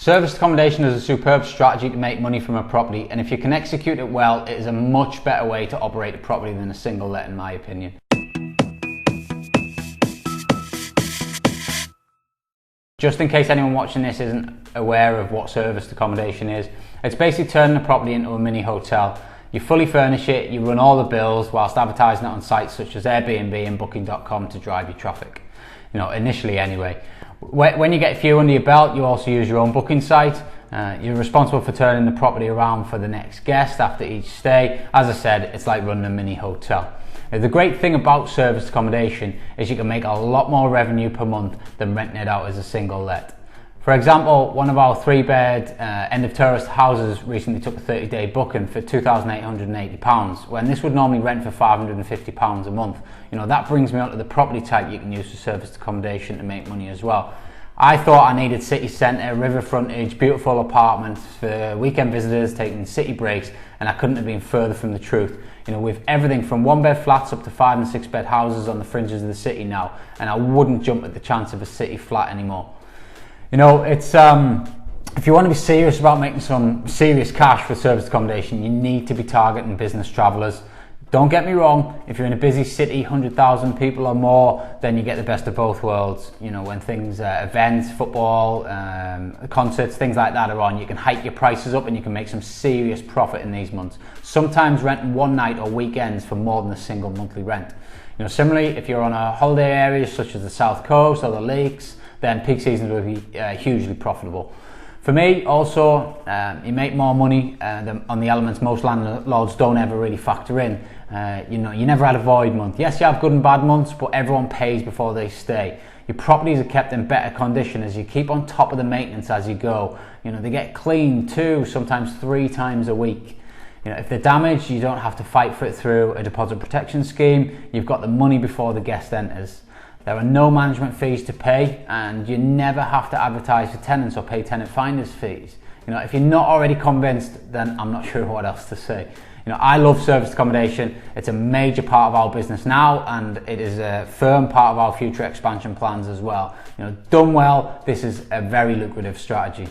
Serviced accommodation is a superb strategy to make money from a property, and if you can execute it well, it is a much better way to operate a property than a single let, in my opinion. Just in case anyone watching this isn't aware of what serviced accommodation is, it's basically turning a property into a mini hotel. You fully furnish it, you run all the bills whilst advertising it on sites such as Airbnb and Booking.com to drive your traffic. Initially anyway. When you get a few under your belt, you also use your own booking site. You're responsible for turning the property around for the next guest after each stay. As I said, it's like running a mini hotel. The great thing about serviced accommodation is you can make a lot more revenue per month than renting it out as a single let. For example, one of our 3-bed end of tourist houses recently took a 30-day booking for £2,880, when this would normally rent for £550 a month. That brings me on to the property type you can use for serviced accommodation to make money as well. I thought I needed city centre, river frontage, beautiful apartments for weekend visitors taking city breaks, and I couldn't have been further from the truth. With everything from 1-bed flats up to 5- and 6-bed houses on the fringes of the city now, and I wouldn't jump at the chance of a city flat anymore. It's if you want to be serious about making some serious cash for serviced accommodation, you need to be targeting business travellers. Don't get me wrong, if you're in a busy city, 100,000 people or more, then you get the best of both worlds. When things, events, football, concerts, things like that are on, you can hike your prices up and you can make some serious profit in these months. Sometimes renting one night or weekends for more than a single monthly rent. Similarly, if you're on a holiday area such as the South Coast or the lakes, then peak seasons will be hugely profitable. For me, also, you make more money on the elements most landlords don't ever really factor in. You never had a void month. Yes, you have good and bad months, but everyone pays before they stay. Your properties are kept in better condition as you keep on top of the maintenance as you go. They get cleaned 2, sometimes 3 times a week. If they're damaged, you don't have to fight for it through a deposit protection scheme. You've got the money before the guest enters. There are no management fees to pay, and you never have to advertise for tenants or pay tenant finders fees. If you're not already convinced, then I'm not sure what else to say. I love serviced accommodation. It's a major part of our business now, and it is a firm part of our future expansion plans as well. Done well, this is a very lucrative strategy.